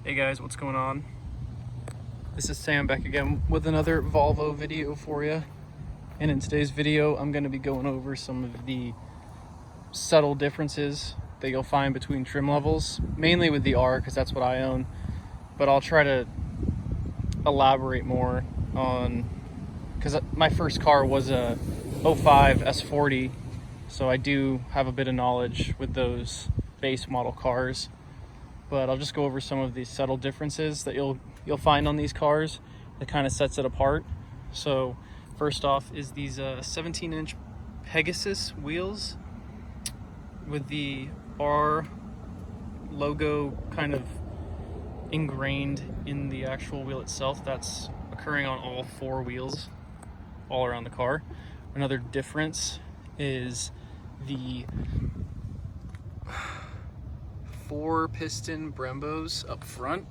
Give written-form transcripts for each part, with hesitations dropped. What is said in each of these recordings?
Hey guys, what's going on? This is Sam back again with another Volvo video for you. And in today's video, I'm going to be going over some of the subtle differences that you'll find between trim levels, mainly with the R because that's what I own. But I'll try to elaborate more on, because my first car was a 05 S40, so I do have a bit of knowledge with those base model cars. But I'll just go over some of these subtle differences that you'll find on these cars that kind of sets it apart. So first off is these 17-inch Pegasus wheels with the R logo kind of ingrained in the actual wheel itself. That's occurring on all four wheels all around the car. Another difference is the 4-piston Brembos up front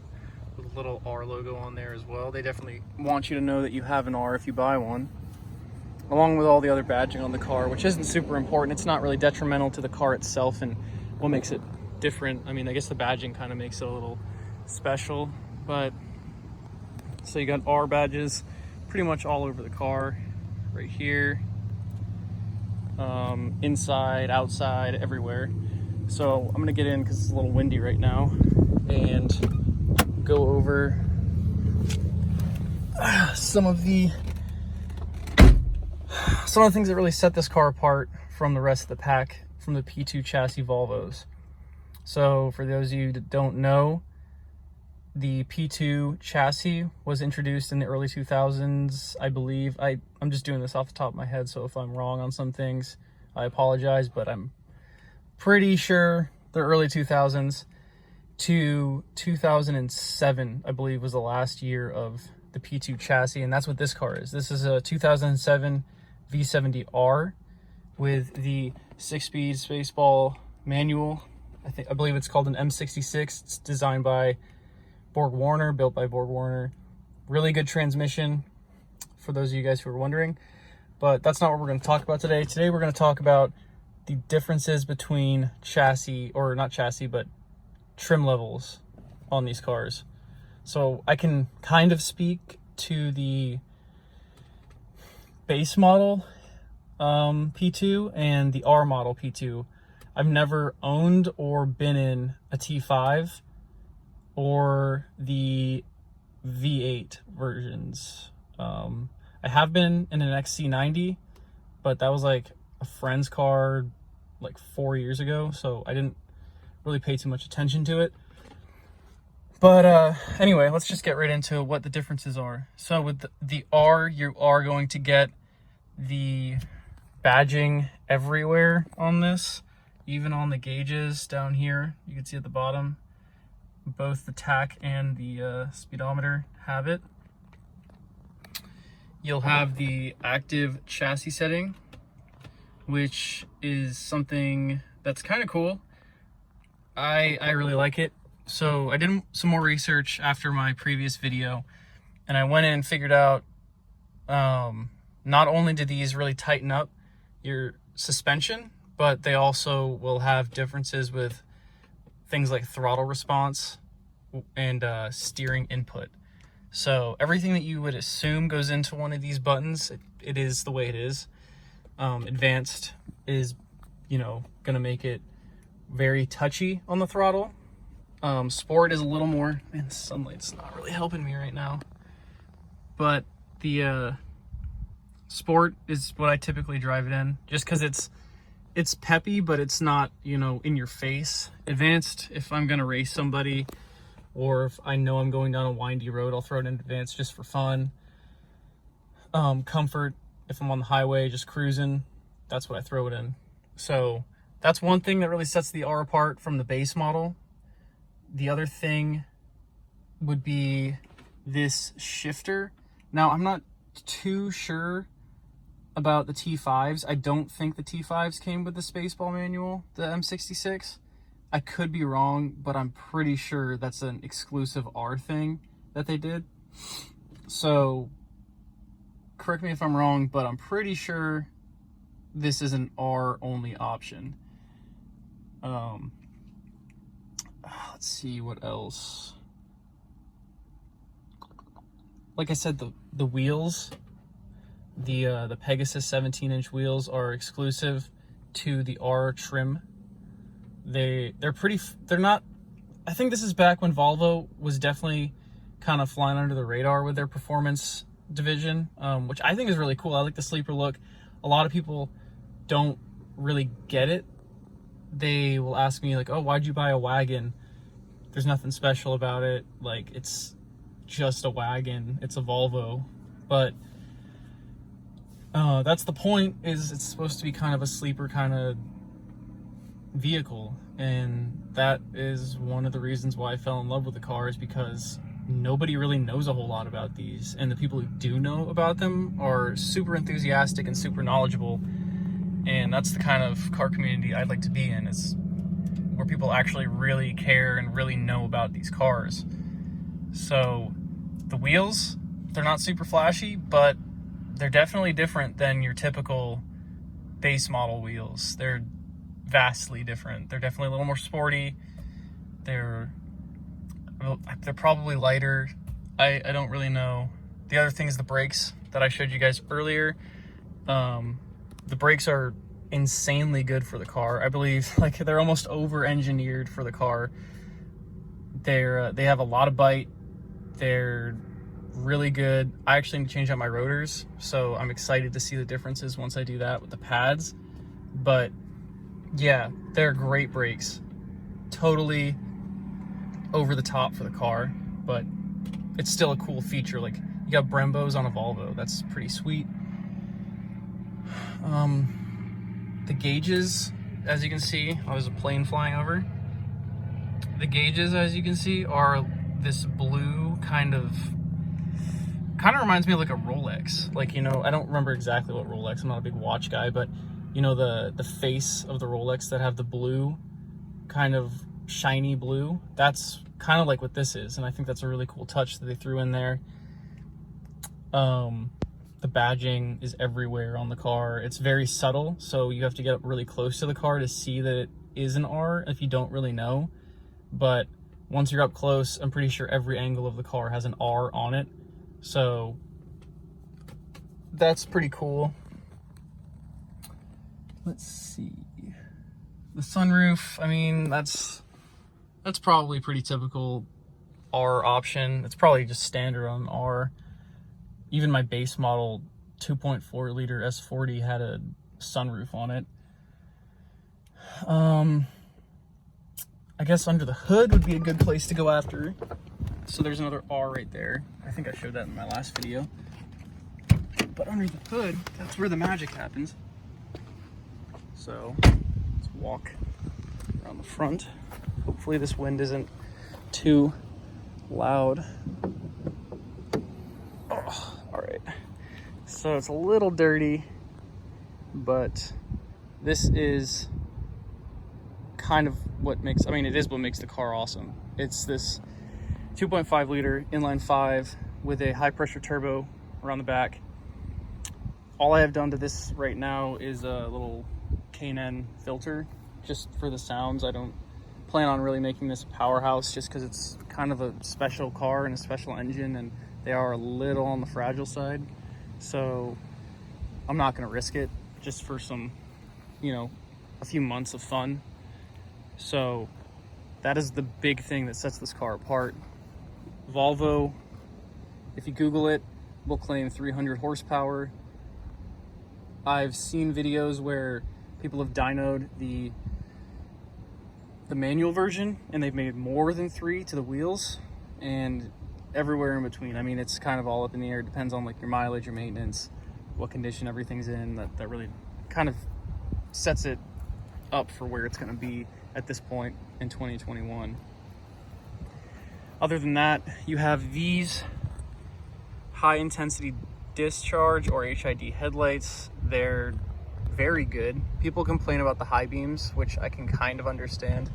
with a little R logo on there as well. They definitely want you to know that you have an R if you buy one, along with all the other badging on the car, which isn't super important. It's not really detrimental to the car itself and what makes it different. I mean, I guess the badging kind of makes it a little special, but so you got R badges pretty much all over the car, right here, inside, outside, everywhere. So I'm gonna get in because it's a little windy right now and go over some of the things that really set this car apart from the rest of the pack from the P2 chassis Volvos. So for those of you that don't know, the P2 chassis was introduced in the early 2000s, I believe. I'm just doing this off the top of my head, so if I'm wrong on some things, I apologize, but I'm pretty sure the early 2000s to 2007, I believe, was the last year of the P2 chassis, and that's what this car is. This is a 2007 V70R with the 6-speed Spaceball manual. I believe it's called an M66. It's designed by Borg Warner, built by Borg Warner. Really good transmission, for those of you guys who are wondering. But that's not what we're going to talk about today. Today we're going to talk about the differences between chassis, or not chassis, but trim levels on these cars. So I can kind of speak to the base model P2 and the R model P2. I've never owned or been in a T5 or the V8 versions. I have been in an XC90, but that was like a friend's car like 4 years ago, so I didn't really pay too much attention to it. But anyway, let's just get right into what the differences are. So with the R, you are going to get the badging everywhere on this, even on the gauges down here. You can see at the bottom, both the tach and the speedometer have it. You'll have the active chassis setting, which is something that's kind of cool. I really like it. So I did some more research after my previous video, and I went in and figured out not only do these really tighten up your suspension, but they also will have differences with things like throttle response and steering input. So everything that you would assume goes into one of these buttons, it is the way it is. Advanced is, gonna make it very touchy on the throttle. Sport is a little more, man, the sunlight's not really helping me right now, but the Sport is what I typically drive it in, just because it's peppy, but it's not, in your face. Advanced, if I'm gonna race somebody, or if I know I'm going down a windy road, I'll throw it in advanced just for fun. Comfort, if I'm on the highway just cruising, that's what I throw it in. So that's one thing that really sets the R apart from the base model. The other thing would be this shifter. Now, I'm not too sure about the T5s. I don't think the T5s came with the Spaceball manual, the M66. I could be wrong, but I'm pretty sure that's an exclusive R thing that they did. So correct me if I'm wrong, but I'm pretty sure this is an R only option. Let's see what else. like I said, the wheels, the Pegasus 17-inch wheels are exclusive to the R trim. They're not, I think this is back when Volvo was definitely kind of flying under the radar with their performance division, which I think is really cool. I like the sleeper look. A lot of people don't really get it. They will ask me like, oh, why'd you buy a wagon? There's nothing special about it. Like, it's just a wagon. It's a Volvo. But that's the point, is it's supposed to be kind of a sleeper kind of vehicle. And that is one of the reasons why I fell in love with the car, is because nobody really knows a whole lot about these. And the people who do know about them are super enthusiastic and super knowledgeable. And that's the kind of car community I'd like to be in, is where people actually really care and really know about these cars. So the wheels, they're not super flashy, but they're definitely different than your typical base model wheels. They're vastly different. They're definitely a little more sporty. They're probably lighter. I don't really know. The other thing is the brakes that I showed you guys earlier. The brakes are insanely good for the car. I believe like they're almost over-engineered for the car. They have a lot of bite. They're really good. I actually need to change out my rotors, so I'm excited to see the differences once I do that with the pads. But yeah, they're great brakes. Totally over the top for the car, but it's still a cool feature. Like, you got Brembos on a Volvo. That's pretty sweet. The gauges, as you can see, there's a plane flying over. The gauges, as you can see, are this blue kind of reminds me of like a Rolex. Like, you know, I don't remember exactly what Rolex, I'm not a big watch guy, but you know, the face of the Rolex that have the blue, kind of shiny blue, that's kind of like what this is. And I think that's a really cool touch that they threw in there. The badging is everywhere on the car. It's very subtle, so you have to get up really close to the car to see that it is an R if you don't really know. But once you're up close, I'm pretty sure every angle of the car has an R on it. So that's pretty cool. Let's see. The sunroof, I mean, that's probably pretty typical R option. It's probably just standard on R. Even my base model 2.4 liter S40 had a sunroof on it. I guess under the hood would be a good place to go after. So there's another R right there. I think I showed that in my last video. But under the hood, that's where the magic happens. So let's walk around the front. Hopefully this wind isn't too loud. Oh, all right. So it's a little dirty, but this is kind of what makes, I mean, it is what makes the car awesome. It's this 2.5 liter inline 5 with a high pressure turbo around the back. All I have done to this right now is a little K&N filter just for the sounds. I don't plan on really making this a powerhouse, just because it's kind of a special car and a special engine, and they are a little on the fragile side. So I'm not going to risk it just for some, you know, a few months of fun. So that is the big thing that sets this car apart. Volvo, if you Google it, will claim 300 horsepower. I've seen videos where people have dynoed the manual version, and they've made more than 3 to the wheels, and everywhere in between. I mean, it's kind of all up in the air. It depends on like your mileage, your maintenance, what condition everything's in. That really kind of sets it up for where it's going to be at this point in 2021. Other than that, you have these high intensity discharge or HID headlights. They're very good. People complain about the high beams, which I can kind of understand.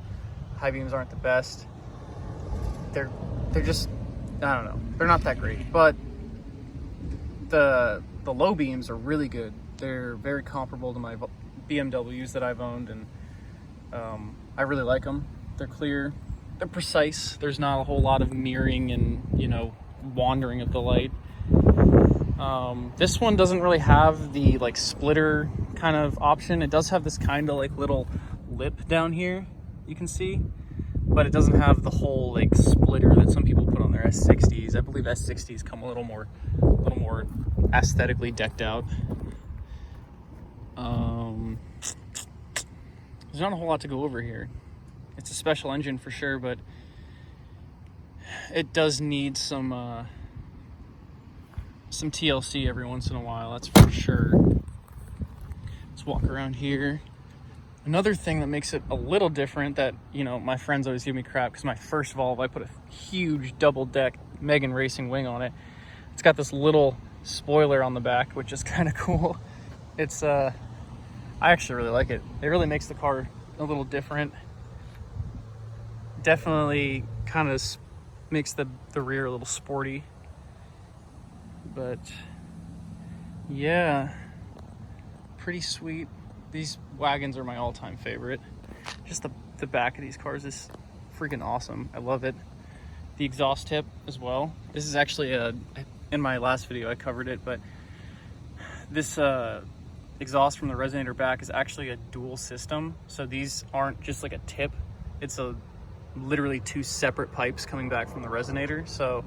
High beams aren't the best. They're just, I don't know, they're not that great. But the low beams are really good. They're very comparable to my BMWs that I've owned, and I really like them. They're clear, they're precise. There's not a whole lot of mirroring and, you know, wandering of the light. This one doesn't really have the like splitter kind of option. It does have this kind of like little lip down here, you can see, but it doesn't have the whole like splitter that some people put on their S60s. I believe S60s come a little more aesthetically decked out. There's not a whole lot to go over here. It's a special engine for sure, but it does need some TLC every once in a while, that's for sure. Let's walk around here. Another thing that makes it a little different that, you know, my friends always give me crap because my first Volvo, I put a huge double deck Megan Racing wing on it. It's got this little spoiler on the back, which is kind of cool. It's I actually really like it. It really makes the car a little different. Definitely kind of makes the rear a little sporty. But yeah, pretty sweet. These wagons are my all-time favorite. Just the back of these cars is freaking awesome. I love it. The exhaust tip as well. This is actually in my last video I covered it, but this exhaust from the resonator back is actually a dual system. So these aren't just like a tip. It's literally two separate pipes coming back from the resonator. So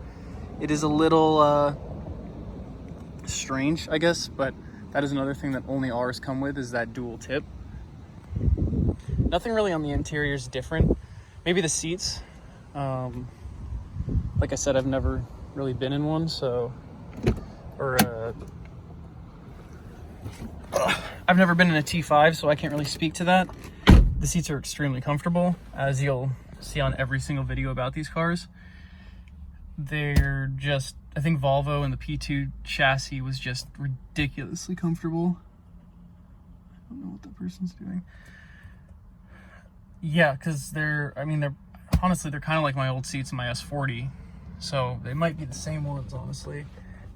it is a little strange, I guess, but that is another thing that only ours come with, is that dual tip. Nothing really on the interior is different. Maybe the seats. Like I said, I've never really been in one, so, I've never been in a T5, so I can't really speak to that. The seats are extremely comfortable, as you'll see on every single video about these cars. They're just, I think Volvo and the P2 chassis was just ridiculously comfortable. I don't know what that person's doing. Yeah, because they're honestly, they're kind of like my old seats in my S40. So they might be the same ones, honestly.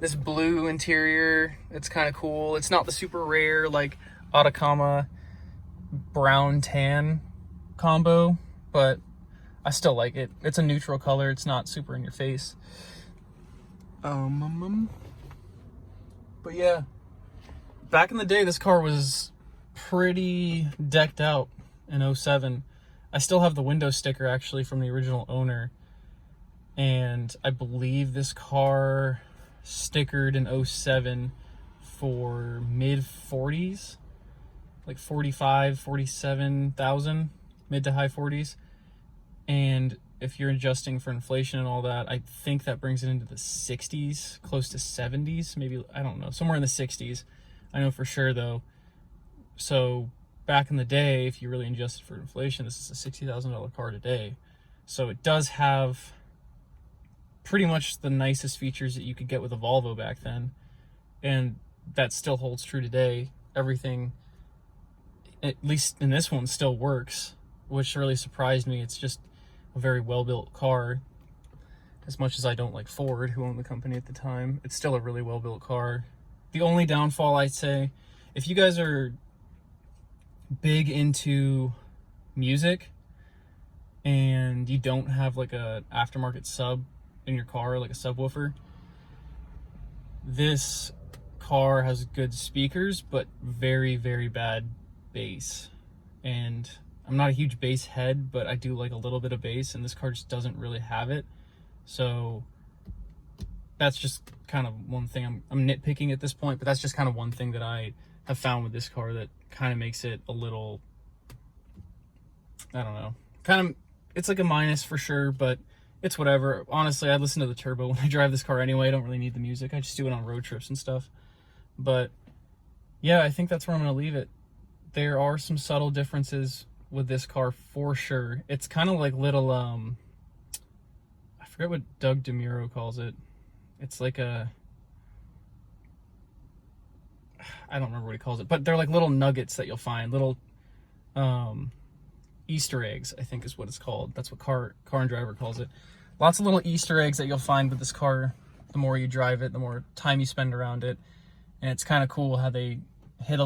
This blue interior, it's kind of cool. It's not the super rare, like, Atacama brown tan combo, but I still like it. It's a neutral color. It's not super in your face. But yeah, back in the day, this car was pretty decked out in 07. I still have the window sticker actually from the original owner. And I believe this car stickered in 07 for mid 40s, like 45, 47,000, mid to high 40s. And if you're adjusting for inflation and all that, I think that brings it into the 60s, close to 70s, maybe, I don't know, somewhere in the 60s. I know for sure though. So back in the day, if you really adjusted for inflation, this is a $60,000 car today. So it does have pretty much the nicest features that you could get with a Volvo back then. And that still holds true today. Everything, at least in this one, still works, which really surprised me. It's just a very well-built car. As much as I don't like Ford, who owned the company at the time, it's still a really well-built car. The only downfall, I'd say, if you guys are big into music and you don't have like a aftermarket sub in your car, like a subwoofer, this car has good speakers but very, very bad bass. And I'm not a huge bass head, but I do like a little bit of bass, and this car just doesn't really have it. So that's just kind of one thing. I'm nitpicking at this point, but that's just kind of one thing that I have found with this car that kind of makes it a little, I don't know, kind of, it's like a minus for sure, but it's whatever. Honestly, I listen to the turbo when I drive this car anyway. I don't really need the music. I just do it on road trips and stuff. But yeah, I think that's where I'm going to leave it. There are some subtle differences with this car for sure. It's kind of like little, I forget what Doug DeMuro calls it. It's like a, I don't remember what he calls it, but they're like little nuggets that you'll find, little Easter eggs, I think is what it's called. That's what Car and Driver calls it. Lots of little Easter eggs that you'll find with this car. The more you drive it, the more time you spend around it. And it's kind of cool how they hid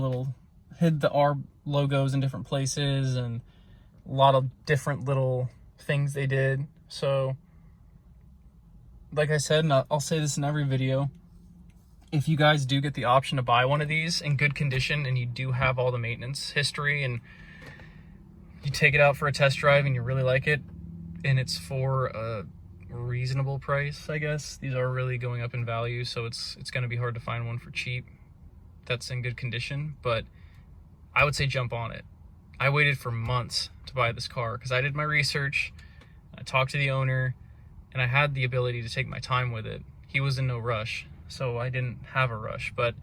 the R logos in different places, and a lot of different little things they did. So like I said, and I'll say this in every video, if you guys do get the option to buy one of these in good condition and you do have all the maintenance history and you take it out for a test drive and you really like it and it's for a reasonable price, I guess. These are really going up in value, so it's going to be hard to find one for cheap that's in good condition, but I would say jump on it. I waited for months to buy this car because I did my research, I talked to the owner, and I had the ability to take my time with it. He was in no rush, so I didn't have a rush. But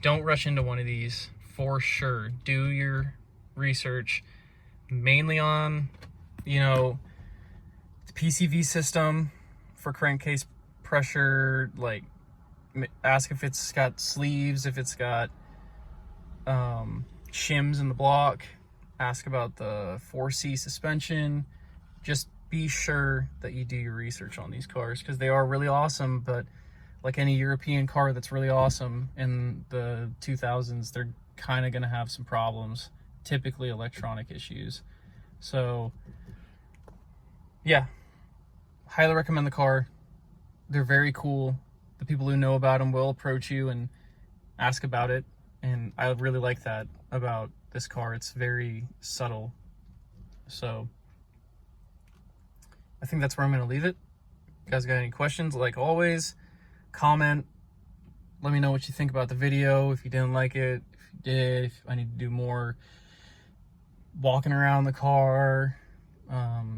don't rush into one of these for sure. Do your research mainly on, you know, the PCV system for crankcase pressure. Like, ask if it's got sleeves, if it's got shims in the block. Ask about the 4C suspension. Just be sure that you do your research on these cars because they are really awesome, but like any European car that's really awesome in the 2000s, they're kind of going to have some problems, typically electronic issues. So yeah, highly recommend the car. They're very cool. The people who know about them will approach you and ask about it, and I really like that about this car. It's very subtle. So I think that's where I'm going to leave it. If you guys got any questions, like always, comment. Let me know what you think about the video. If you didn't like it, if you did, if I need to do more walking around the car.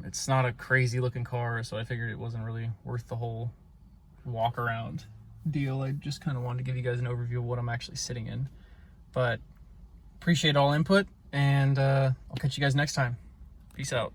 It's not a crazy looking car, so I figured it wasn't really worth the whole walk around deal. I just kind of wanted to give you guys an overview of what I'm actually sitting in. But appreciate all input, and I'll catch you guys next time. Peace out.